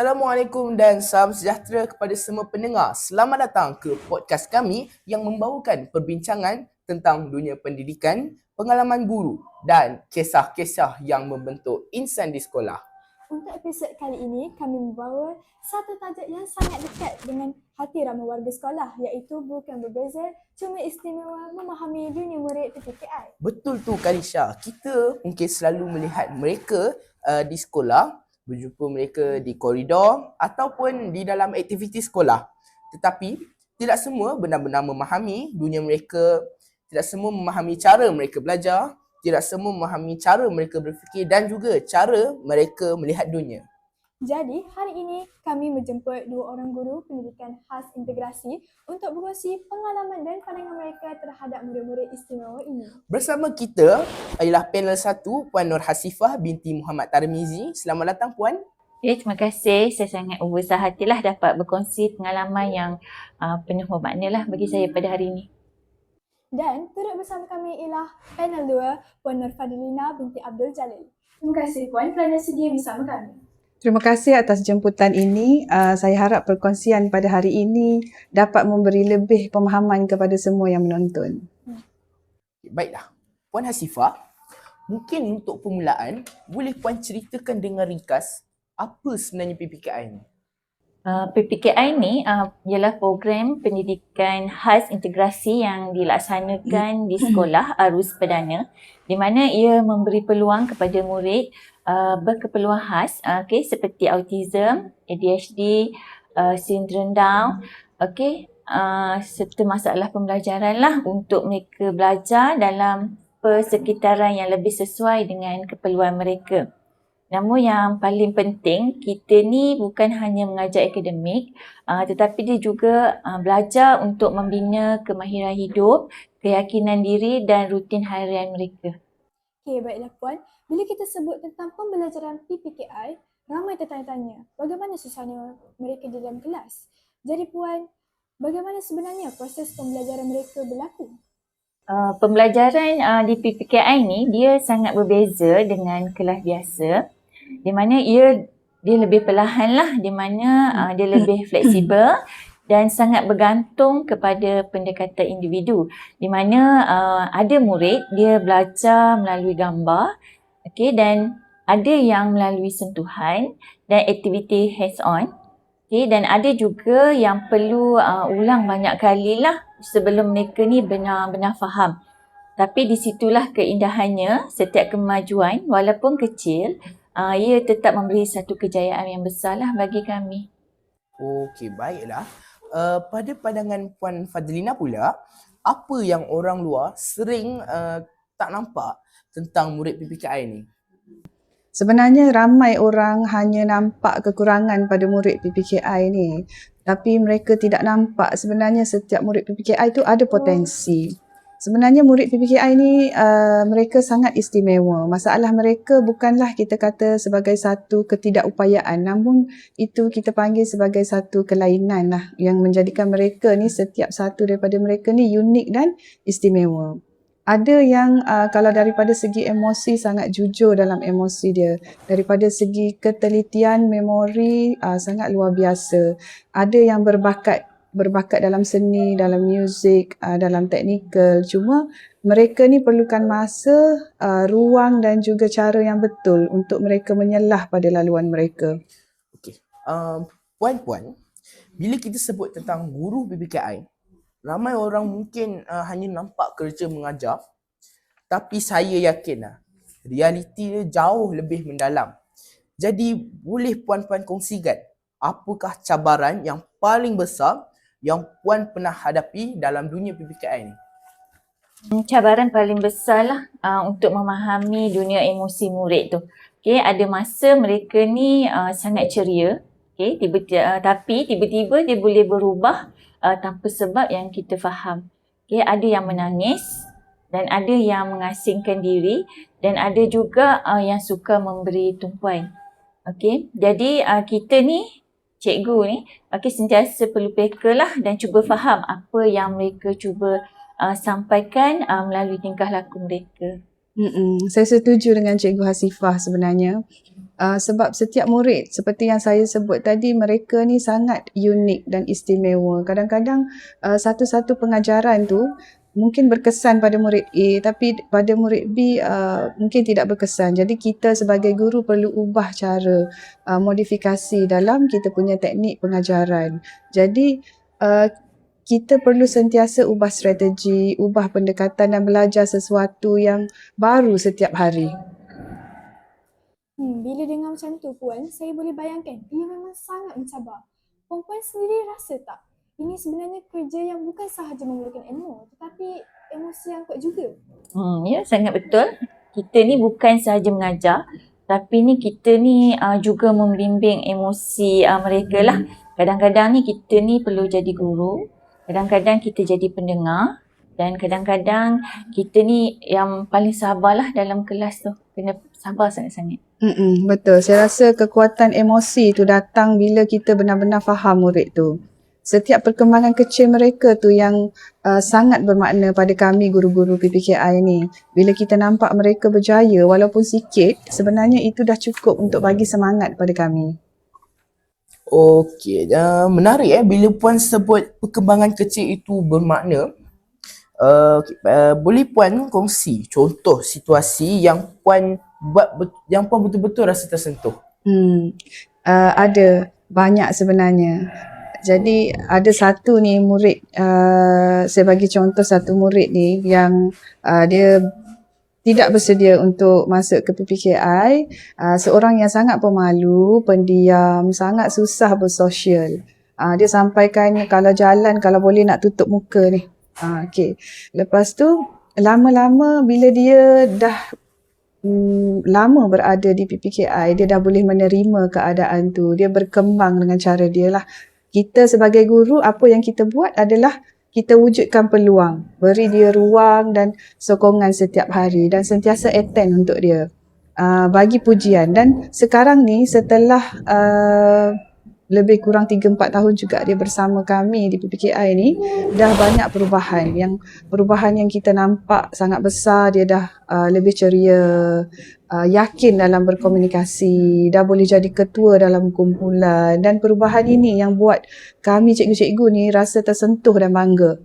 Assalamualaikum dan salam sejahtera kepada semua pendengar. Selamat datang ke podcast kami yang membawakan perbincangan tentang dunia pendidikan, pengalaman guru dan kisah-kisah yang membentuk insan di sekolah. Untuk episod kali ini, kami membawa satu tajuk yang sangat dekat dengan hati ramai warga sekolah, iaitu bukan berbeza, cuma istimewa memahami dunia murid PPKI. Betul tu Karisha, kita mungkin selalu melihat mereka di sekolah, berjumpa mereka di koridor ataupun di dalam aktiviti sekolah. Tetapi tidak semua benar-benar memahami dunia mereka, tidak semua memahami cara mereka belajar, tidak semua memahami cara mereka berfikir dan juga cara mereka melihat dunia. Jadi, hari ini kami menjemput dua orang guru pendidikan khas integrasi untuk berkongsi pengalaman dan pandangan mereka terhadap murid-murid istimewa ini. Bersama kita ialah panel 1, Puan Nur Hasifah binti Muhammad Tarmizi. Selamat datang Puan. Ya, terima kasih. Saya sangat berbesar hatilah dapat berkongsi pengalaman yang penuh bermakna lah bagi saya pada hari ini. Dan turut bersama kami ialah panel 2, Puan Nur Fadlina binti Abdul Jalil. Terima kasih Puan kerana sedia bersama kami. Terima kasih atas jemputan ini. Saya harap perkongsian pada hari ini dapat memberi lebih pemahaman kepada semua yang menonton. Baiklah, Puan Hasifah, mungkin untuk permulaan, boleh Puan ceritakan dengan ringkas apa sebenarnya PPKI ni? PPKI ni ialah program pendidikan khas integrasi yang dilaksanakan di sekolah Arus Perdana, di mana ia memberi peluang kepada murid berkeperluan khas seperti autism, ADHD, sindrom Down, serta masalah pembelajaran lah untuk mereka belajar dalam persekitaran yang lebih sesuai dengan keperluan mereka. Namun yang paling penting, kita ni bukan hanya mengajar akademik, tetapi dia juga belajar untuk membina kemahiran hidup, keyakinan diri dan rutin harian mereka. Okey, baiklah Puan. Bila kita sebut tentang pembelajaran PPKI, ramai tertanya-tanya bagaimana susahnya mereka di dalam kelas. Jadi Puan, bagaimana sebenarnya proses pembelajaran mereka berlaku? Pembelajaran di PPKI ni dia sangat berbeza dengan kelas biasa, di mana dia lebih perlahan lah, di mana dia lebih fleksibel dan sangat bergantung kepada pendekatan individu, di mana ada murid dia belajar melalui gambar, dan ada yang melalui sentuhan dan aktiviti hands on, dan ada juga yang perlu ulang banyak kali lah sebelum mereka ni benar-benar faham. Tapi di situlah keindahannya, setiap kemajuan walaupun kecil, ia tetap memberi satu kejayaan yang besar lah bagi kami. Okey, baiklah. Pada pandangan Puan Fadlina pula, apa yang orang luar sering tak nampak tentang murid PPKI ni? Sebenarnya ramai orang hanya nampak kekurangan pada murid PPKI ni. Tapi mereka tidak nampak sebenarnya setiap murid PPKI itu ada potensi. Sebenarnya murid PPKI ni mereka sangat istimewa. Masalah mereka bukanlah kita kata sebagai satu ketidakupayaan, namun itu kita panggil sebagai satu kelainan lah yang menjadikan mereka ni, setiap satu daripada mereka ni unik dan istimewa. Ada yang kalau daripada segi emosi sangat jujur dalam emosi dia. Daripada segi ketelitian, memori sangat luar biasa. Ada yang berbakat dalam seni, dalam muzik, dalam teknikal. Cuma mereka ni perlukan masa, ruang dan juga cara yang betul untuk mereka menyelah pada laluan mereka. Okey. Puan-puan, bila kita sebut tentang guru PPKI, ramai orang mungkin hanya nampak kerja mengajar, tapi saya yakin realiti dia jauh lebih mendalam. Jadi boleh puan-puan kongsikan apakah cabaran yang paling besar yang puan pernah hadapi dalam dunia PPKI ni? Cabaran paling besar lah untuk memahami dunia emosi murid tu. Ada masa mereka ni sangat ceria, tapi tiba-tiba dia boleh berubah tanpa sebab yang kita faham. Ada yang menangis dan ada yang mengasingkan diri dan ada juga yang suka memberi tumpuan. Jadi kita ni, cikgu ni, sentiasa perlu peka lah dan cuba faham apa yang mereka cuba sampaikan melalui tingkah laku mereka. Saya setuju dengan Cikgu Hasifah sebenarnya. Sebab setiap murid seperti yang saya sebut tadi, mereka ni sangat unik dan istimewa. Kadang-kadang satu-satu pengajaran tu mungkin berkesan pada murid A tapi pada murid B mungkin tidak berkesan. Jadi kita sebagai guru perlu ubah cara modifikasi dalam kita punya teknik pengajaran. Jadi kita perlu sentiasa ubah strategi, ubah pendekatan dan belajar sesuatu yang baru setiap hari. Bila dengar macam tu Puan, saya boleh bayangkan ia memang sangat mencabar. Puan-puan sendiri rasa tak? Ini sebenarnya kerja yang bukan sahaja memerlukan ilmu, tetapi emosi yang kuat juga. Ya, sangat betul. Kita ni bukan sahaja mengajar, tapi ni kita ni juga membimbing emosi mereka lah. Kadang-kadang ni kita ni perlu jadi guru, kadang-kadang kita jadi pendengar, dan kadang-kadang kita ni yang paling sabarlah dalam kelas tu. Kena sabar sangat-sangat. Betul. Saya rasa kekuatan emosi tu datang bila kita benar-benar faham murid tu. Setiap perkembangan kecil mereka tu yang sangat bermakna pada kami guru-guru PPKI ni. Bila kita nampak mereka berjaya walaupun sikit, sebenarnya itu dah cukup untuk bagi semangat pada kami. Okey, menarik bila Puan sebut perkembangan kecil itu bermakna. Boleh Puan kongsi contoh situasi yang Puan buat yang Puan betul-betul rasa tersentuh? Ada banyak sebenarnya. Jadi ada satu ni murid, saya bagi contoh satu murid ni yang dia tidak bersedia untuk masuk ke PPKI, seorang yang sangat pemalu, pendiam, sangat susah bersosial. Dia sampaikan kalau jalan kalau boleh nak tutup muka ni. Okay. Lepas tu lama-lama bila dia dah lama berada di PPKI, dia dah boleh menerima keadaan tu. Dia berkembang dengan cara dia lah. Kita sebagai guru, apa yang kita buat adalah kita wujudkan peluang, beri dia ruang dan sokongan setiap hari dan sentiasa attend untuk dia, bagi pujian. Dan sekarang ni setelah lebih kurang 3-4 tahun juga dia bersama kami di PPKI ni, dah banyak perubahan yang kita nampak sangat besar. Dia dah lebih ceria, yakin dalam berkomunikasi, dah boleh jadi ketua dalam kumpulan, dan perubahan ini yang buat kami cikgu-cikgu ni rasa tersentuh dan bangga.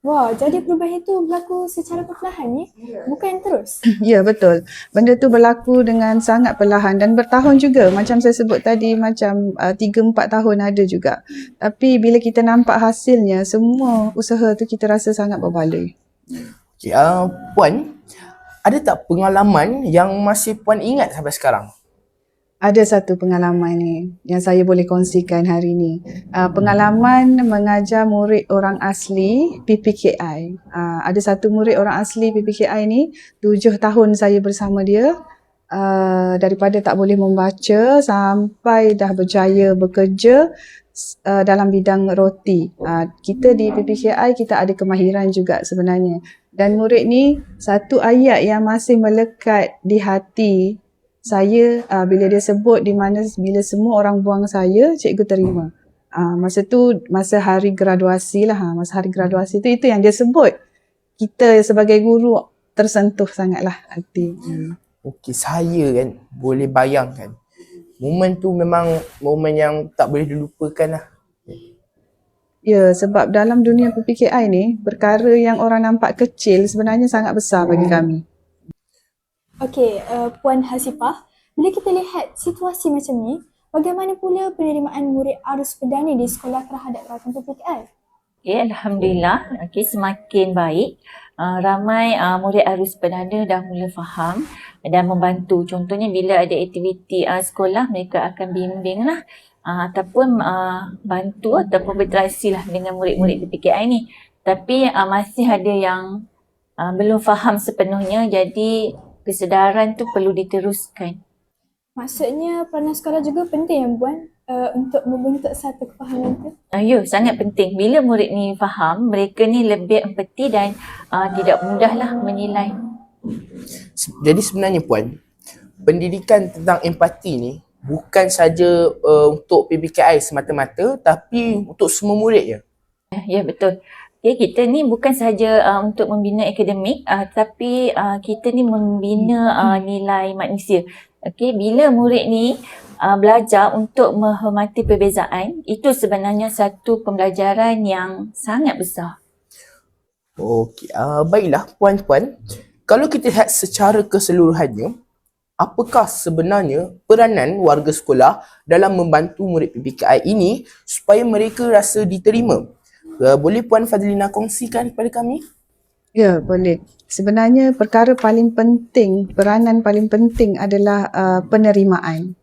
Wah, jadi perubahan itu berlaku secara perlahan ni, bukan terus? Ya, betul. Benda tu berlaku dengan sangat perlahan dan bertahun juga. Macam saya sebut tadi, macam 3-4 tahun ada juga. Tapi bila kita nampak hasilnya, semua usaha tu kita rasa sangat berbaloi. Okay, Puan, ada tak pengalaman yang masih Puan ingat sampai sekarang? Ada satu pengalaman ni yang saya boleh kongsikan hari ni. Pengalaman mengajar murid orang asli PPKI. Ada satu murid orang asli PPKI ni, 7 tahun saya bersama dia. Daripada tak boleh membaca sampai dah berjaya bekerja dalam bidang roti. Kita di PPKI kita ada kemahiran juga sebenarnya. Dan murid ni satu ayat yang masih melekat di hati saya bila dia sebut, di mana bila semua orang buang saya, cikgu terima. Masa tu masa hari graduasi lah, masa hari graduasi tu itu yang dia sebut. Kita sebagai guru tersentuh sangatlah hati. Okey, saya kan boleh bayangkan. Momen tu memang momen yang tak boleh dilupakan lah. Ya, sebab dalam dunia PPKI ni, perkara yang orang nampak kecil sebenarnya sangat besar bagi kami. Okey, Puan Hasifah, bila kita lihat situasi macam ni, bagaimana pula penerimaan murid arus perdana di sekolah terhadap rawatan PPKI? Okay, Alhamdulillah, semakin baik. Ramai murid arus perdana dah mula faham dan membantu. Contohnya bila ada aktiviti sekolah, mereka akan bimbing lah ataupun bantu ataupun berinteraksi lah dengan murid-murid PPKI ni. Tapi masih ada yang belum faham sepenuhnya, jadi kesedaran tu perlu diteruskan. Maksudnya peranan sekolah juga penting ya Puan untuk membentuk satu kefahaman tu? Ya, sangat penting. Bila murid ni faham, mereka ni lebih empati dan tidak mudahlah menilai. Jadi sebenarnya Puan, pendidikan tentang empati ni bukan saja untuk PPKI semata-mata, tapi untuk semua murid je. Ya, betul. Okay, kita ni bukan sahaja untuk membina akademik, tapi kita ni membina nilai manusia. Okey, bila murid ni belajar untuk menghormati perbezaan, itu sebenarnya satu pembelajaran yang sangat besar. Okey, baiklah puan-puan. Kalau kita lihat secara keseluruhannya, apakah sebenarnya peranan warga sekolah dalam membantu murid PPKI ini supaya mereka rasa diterima? Boleh Puan Fadlina kongsikan kepada kami? Ya, boleh. Sebenarnya perkara paling penting, peranan paling penting adalah penerimaan.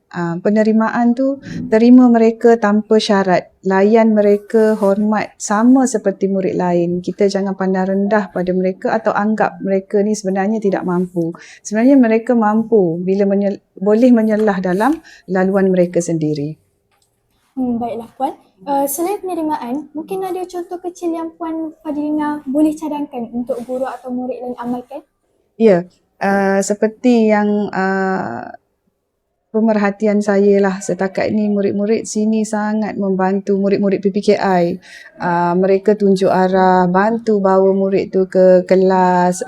Penerimaan tu terima mereka tanpa syarat, layan mereka, hormat sama seperti murid lain. Kita jangan pandang rendah pada mereka atau anggap mereka ni sebenarnya tidak mampu. Sebenarnya mereka mampu bila boleh menyelah dalam laluan mereka sendiri. Baiklah Puan. Selain penerimaan, mungkin ada contoh kecil yang Puan Fadlina boleh cadangkan untuk guru atau murid lain amalkan? Ya, seperti yang pemerhatian saya lah setakat ni, murid-murid sini sangat membantu murid-murid PPKI. Mereka tunjuk arah, bantu bawa murid tu ke kelas.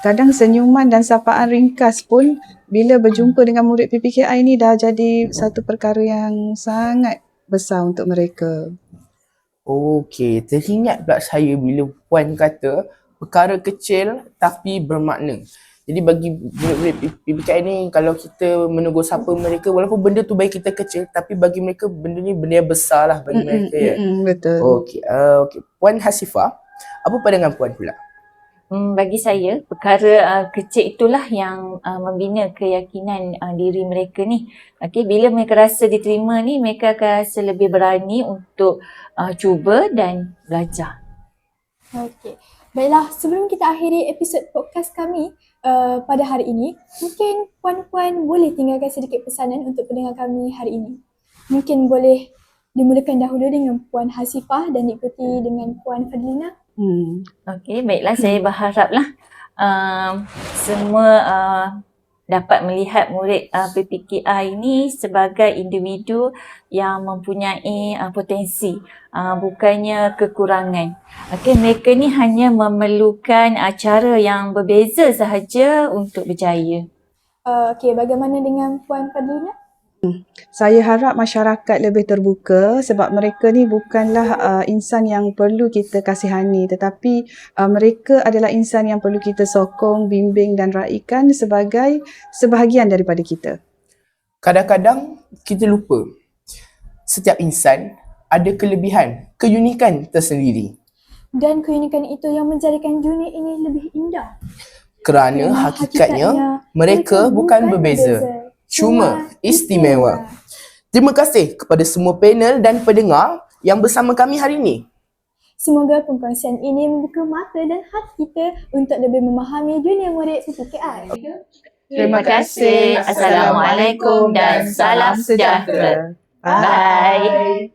Kadang senyuman dan sapaan ringkas pun bila berjumpa dengan murid PPKI ni dah jadi satu perkara yang sangat besar untuk mereka. Okey, teringat pula saya bila Puan kata perkara kecil tapi bermakna. Jadi bagi murid-murid PPKI ni, kalau kita menegur sapa mereka, walaupun benda tu bagi kita kecil, tapi bagi mereka benda ni benda yang besar lah bagi mereka ya. Betul. Okey, Puan Hasifah, apa pandangan Puan pula? Bagi saya, perkara kecil itulah yang membina keyakinan diri mereka ni. Okay, bila mereka rasa diterima ni, mereka akan rasa lebih berani untuk cuba dan belajar. Okey. Baiklah, sebelum kita akhiri episod podcast kami pada hari ini, mungkin puan-puan boleh tinggalkan sedikit pesanan untuk pendengar kami hari ini. Mungkin boleh dimulakan dahulu dengan Puan Hasifah dan diikuti dengan Puan Fadlina. Okey, baiklah, saya berharaplah semua dapat melihat murid PPKI ini sebagai individu yang mempunyai potensi, bukannya kekurangan. Okey, mereka ni hanya memerlukan cara yang berbeza sahaja untuk berjaya. Okey, bagaimana dengan Puan Fadlina? Saya harap masyarakat lebih terbuka sebab mereka ni bukanlah insan yang perlu kita kasihani, tetapi mereka adalah insan yang perlu kita sokong, bimbing dan raikan sebagai sebahagian daripada kita. Kadang-kadang kita lupa setiap insan ada kelebihan, keunikan tersendiri. Dan keunikan itu yang menjadikan dunia ini lebih indah. Kerana hakikatnya mereka bukan berbeza, cuma istimewa. Terima kasih kepada semua panel dan pendengar yang bersama kami hari ini. Semoga perkongsian ini membuka mata dan hati kita untuk lebih memahami dunia murid PPKI. Terima kasih. Assalamualaikum dan salam sejahtera. Bye.